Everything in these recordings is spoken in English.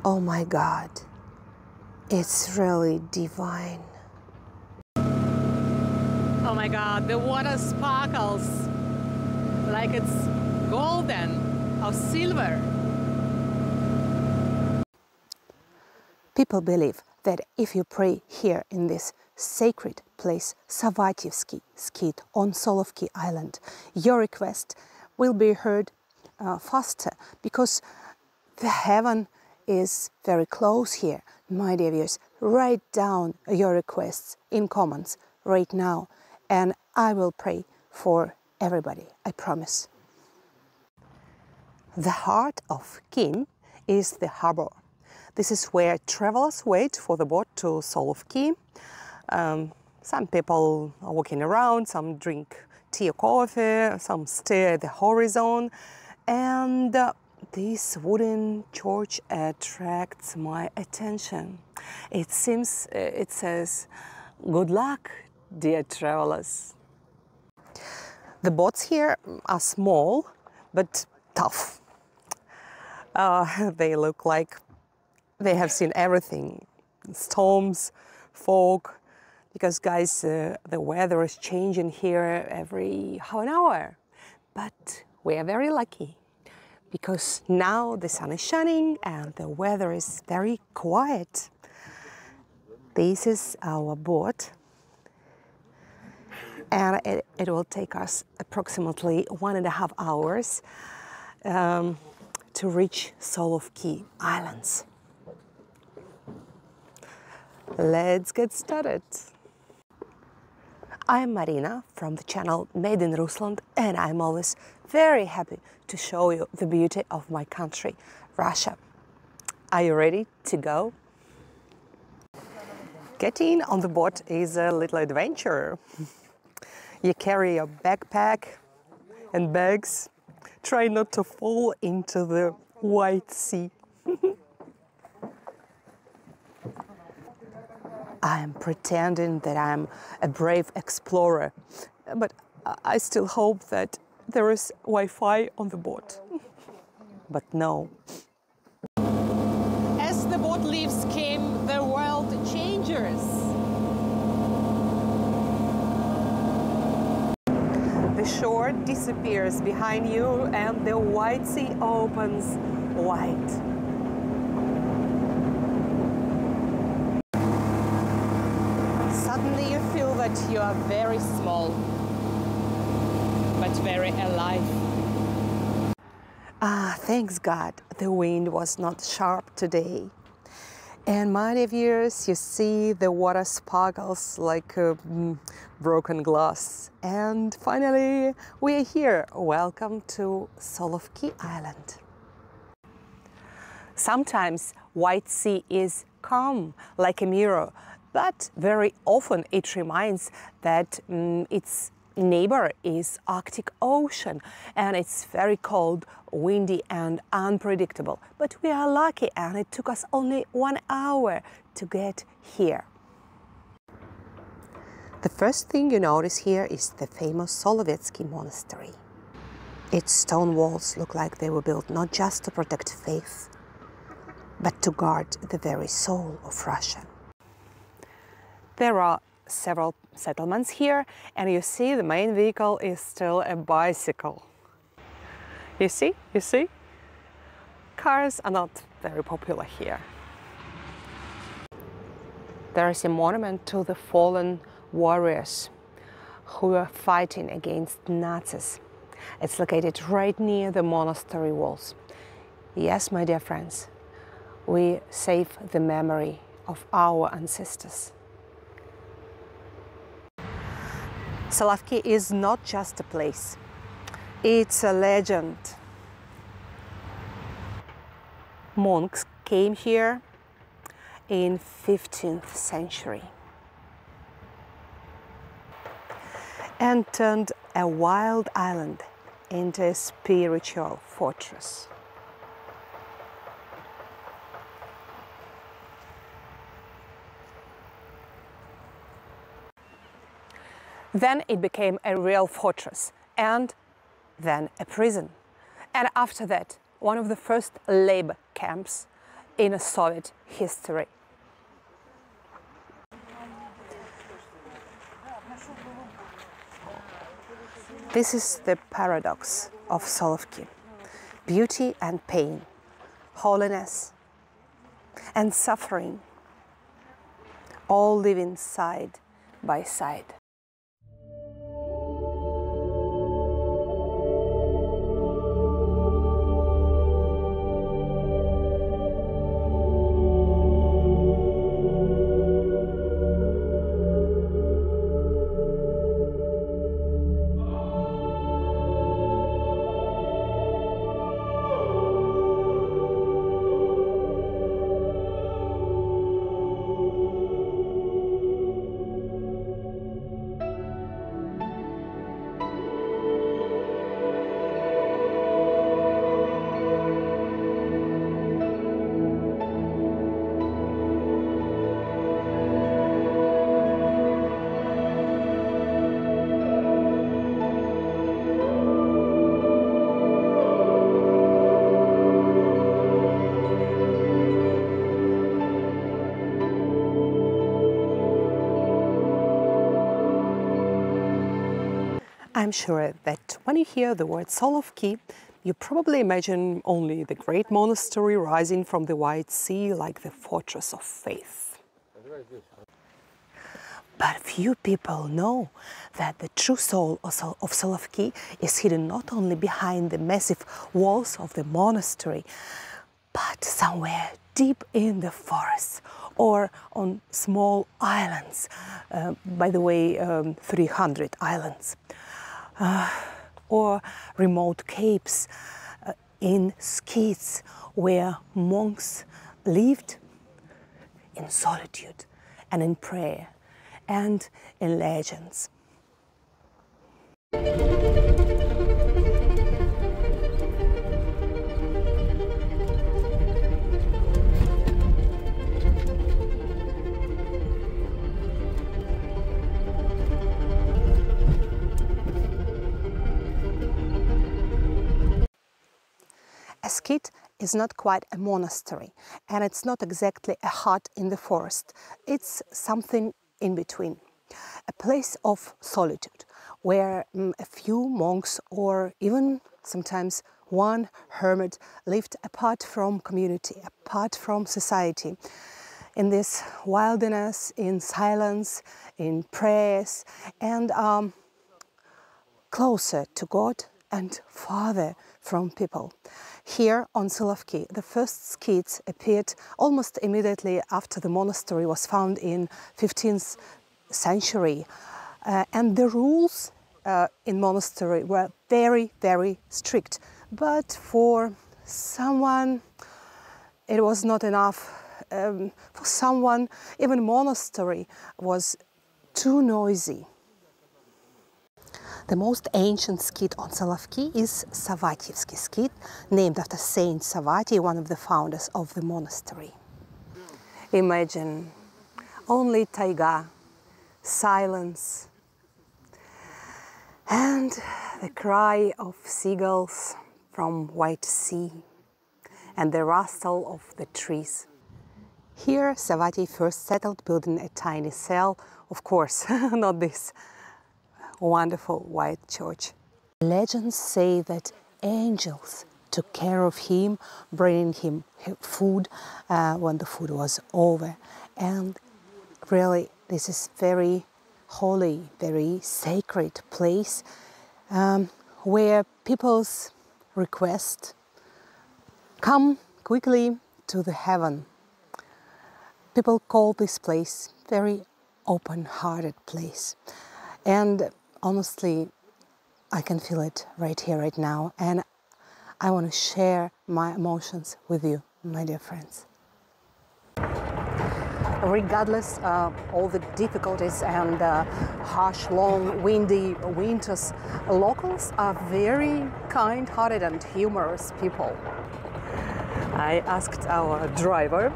Oh my God, it's really divine. Oh my God, the water sparkles like it's golden or silver. People believe that if you pray here in this sacred place, Solovetsky skit on Solovki Island, your request will be heard faster, because the heaven is very close here. My dear viewers, write down your requests in comments right now, and I will pray for everybody, I promise. The heart of Kim is the harbor. This is where travelers wait for the boat to Solovki. Some people are walking around, some drink tea or coffee, some stare at the horizon, and this wooden church attracts my attention. It says, "Good luck, dear travelers." The boats here are small but tough. They look like they have seen everything: storms, fog, because guys, the weather is changing here every half an hour. But we are very lucky, because now the sun is shining and the weather is very quiet. This is our boat, and it will take us approximately 1.5 hours to reach Solovki Islands. Let's get started. I'm Marina from the channel Made in Russland, and I'm always very happy to show you the beauty of my country, Russia. Are you ready to go? Getting on the boat is a little adventure. You carry your backpack and bags. Try not to fall into the White Sea. I'm pretending that I'm a brave explorer, but I still hope that there is Wi-Fi on the boat. But no. As the boat leaves Kim, the world changes. The shore disappears behind you and the White Sea opens wide. Suddenly you feel that you are very small, but very alive. Thanks God, the wind was not sharp today. And my dear viewers, you see the water sparkles like broken glass. And finally, we are here. Welcome to Solovki Island. Sometimes White Sea is calm, like a mirror, but very often it reminds that its neighbor is Arctic Ocean, and it's very cold, windy and unpredictable. But we are lucky, and it took us only 1 hour to get here. The first thing you notice here is the famous Solovetsky Monastery. Its stone walls look like they were built not just to protect faith, but to guard the very soul of Russia. There are several settlements here, and you see the main vehicle is still a bicycle. You see? Cars are not very popular here. There is a monument to the fallen warriors who were fighting against Nazis. It's located right near the monastery walls. Yes, my dear friends, we save the memory of our ancestors. Solovki is not just a place, it's a legend. Monks came here in 15th century and turned a wild island into a spiritual fortress. Then it became a real fortress, and then a prison. And after that, one of the first labor camps in a Soviet history. This is the paradox of Solovki: beauty and pain, holiness and suffering, all living side by side. I'm sure that when you hear the word Solovki, you probably imagine only the great monastery rising from the White Sea like the fortress of faith. But few people know that the true soul of Solovki is hidden not only behind the massive walls of the monastery, but somewhere deep in the forests or on small islands, by the way, 300 islands. Or remote capes in skeets where monks lived in solitude and in prayer and in legends. A skit is not quite a monastery, and it's not exactly a hut in the forest. It's something in between. A place of solitude, where a few monks or even sometimes one hermit lived apart from community, apart from society. In this wilderness, in silence, in prayers, and closer to God and farther from people. Here on Solovki, the first skits appeared almost immediately after the monastery was found in 15th century. And the rules in monastery were very, very strict. But for someone, it was not enough. For someone, even monastery was too noisy. The most ancient skit on Solovki is Savatyevsky skit, named after Saint Savaty, one of the founders of the monastery. Imagine only taiga, silence, and the cry of seagulls from White Sea, and the rustle of the trees. Here Savaty first settled, building a tiny cell, of course, not this wonderful white church. Legends say that angels took care of him, bringing him food when the food was over. And really, this is very holy, very sacred place where people's request come quickly to the heaven. People call this place very open-hearted place. And honestly, I can feel it right here, right now, and I want to share my emotions with you, my dear friends. Regardless of all the difficulties and harsh, long, windy winters, locals are very kind-hearted and humorous people. I asked our driver,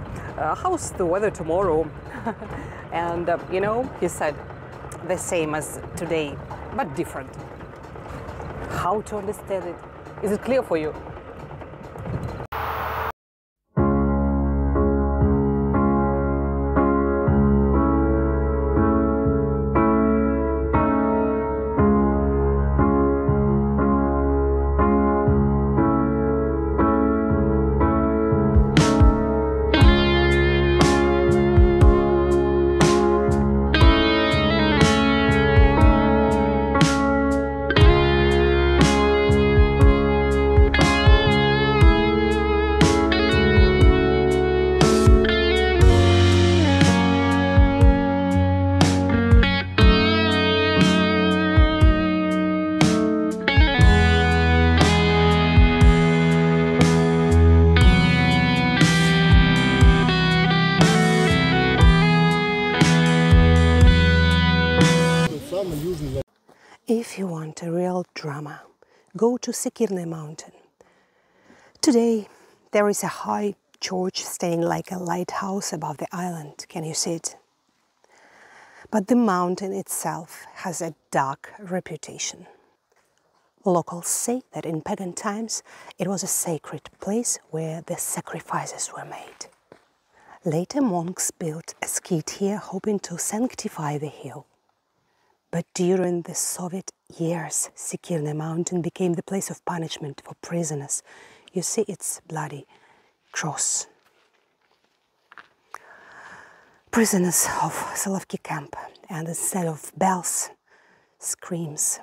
how's the weather tomorrow? And, you know, he said, the same as today, but different. How to understand it? Is it clear for you? If you want a real drama, go to Sekirne mountain. Today there is a high church standing like a lighthouse above the island. Can you see it? But the mountain itself has a dark reputation. Locals say that in pagan times it was a sacred place where the sacrifices were made. Later monks built a skeet here hoping to sanctify the hill. But during the Soviet years, Sekirne mountain became the place of punishment for prisoners. You see its bloody cross. Prisoners of Solovki camp, and instead of bells, screams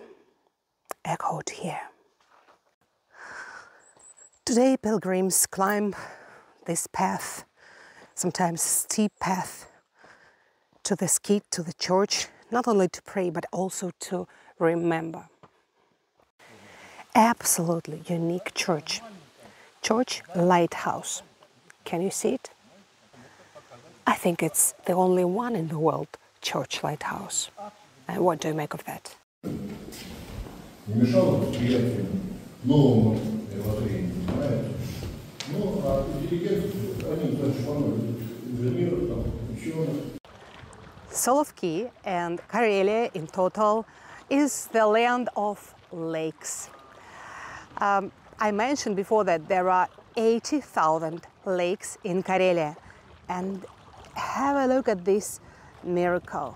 echoed here. Today pilgrims climb this path, sometimes steep path, to the skeet, to the church, not only to pray but also to remember. Absolutely unique church. Church lighthouse. Can you see it? I think it's the only one in the world church lighthouse. And what do you make of that? Не мешало восприятию новому мировоззрению, понимаете? Ну, а интеллигент, они дальше поносят инженеров, там, ученых. Solovki and Karelia in total is the land of lakes. I mentioned before that there are 80,000 lakes in Karelia, and have a look at this miracle.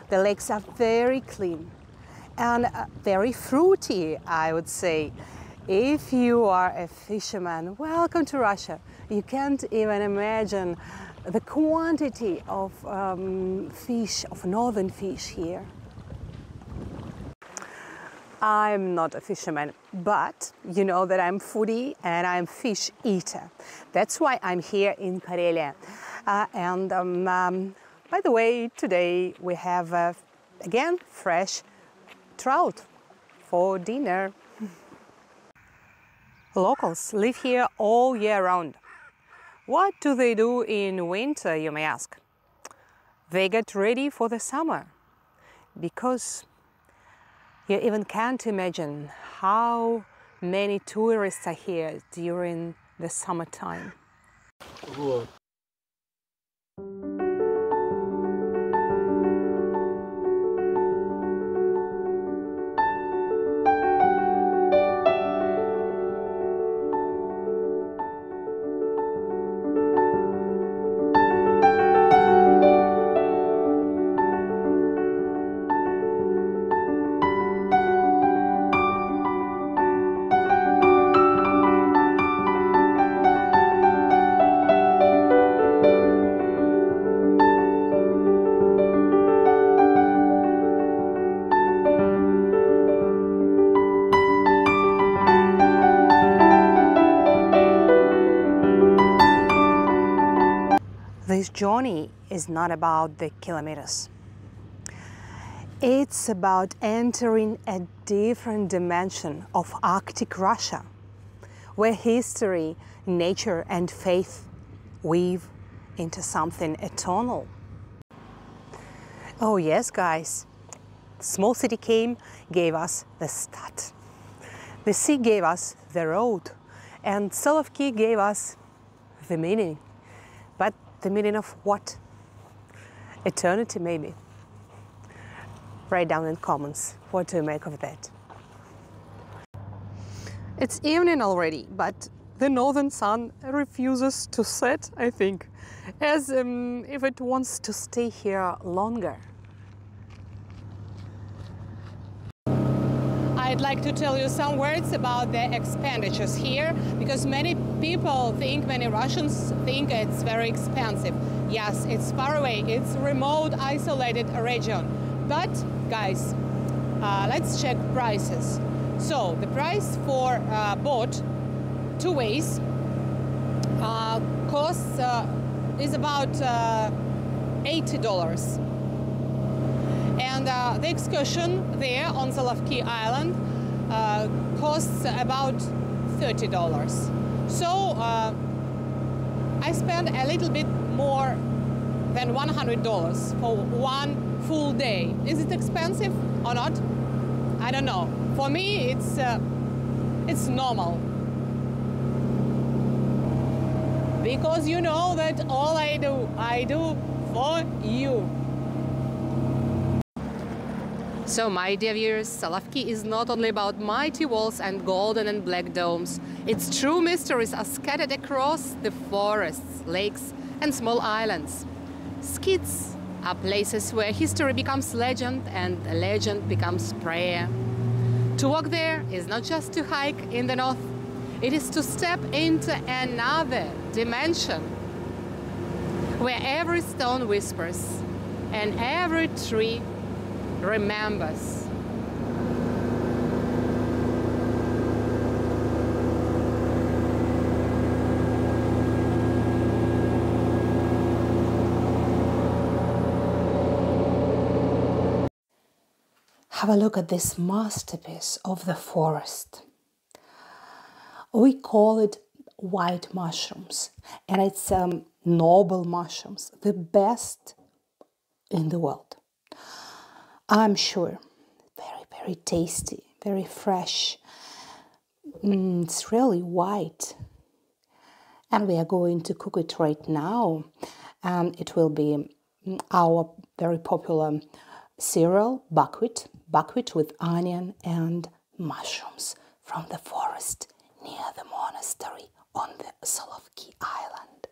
The lakes are very clean and very fruity, I would say. If you are a fisherman, welcome to Russia. You can't even imagine the quantity of fish, of northern fish here. I'm not a fisherman, but you know that I'm foodie and I'm fish eater. That's why I'm here in Karelia. By the way, today we have again fresh trout for dinner. Locals live here all year round. What do they do in winter, you may ask? They get ready for the summer, because you even can't imagine how many tourists are here during the summertime. This journey is not about the kilometers. It's about entering a different dimension of Arctic Russia, where history, nature and faith weave into something eternal. Oh yes, guys, the small city gave us the start. The sea gave us the road, and Solovki gave us the meaning. But the meaning of what? Eternity, maybe. Write down in comments, what do you make of that? It's evening already, but the northern sun refuses to set, I think, as if it wants to stay here longer. I'd like to tell you some words about the expenditures here, because many people think, many Russians think it's very expensive. Yes, it's far away, it's a remote, isolated region. But, guys, let's check prices. So, the price for a boat, 2 ways, costs is about $80. And the excursion there on Solovki Island costs about $30. So I spent a little bit more than $100 for one full day. Is it expensive or not? I don't know. For me, it's normal. Because you know that all I do for you. So, my dear viewers, Solovki is not only about mighty walls and golden and black domes. Its true mysteries are scattered across the forests, lakes and small islands. Skids are places where history becomes legend and legend becomes prayer. To walk there is not just to hike in the north, it is to step into another dimension where every stone whispers and every tree remembers. Have a look at this masterpiece of the forest. We call it white mushrooms, and it's noble mushrooms, the best in the world. I'm sure very, very tasty, very fresh. It's really white, and we are going to cook it right now, and it will be our very popular cereal, buckwheat with onion and mushrooms from the forest near the monastery on the Solovki Island.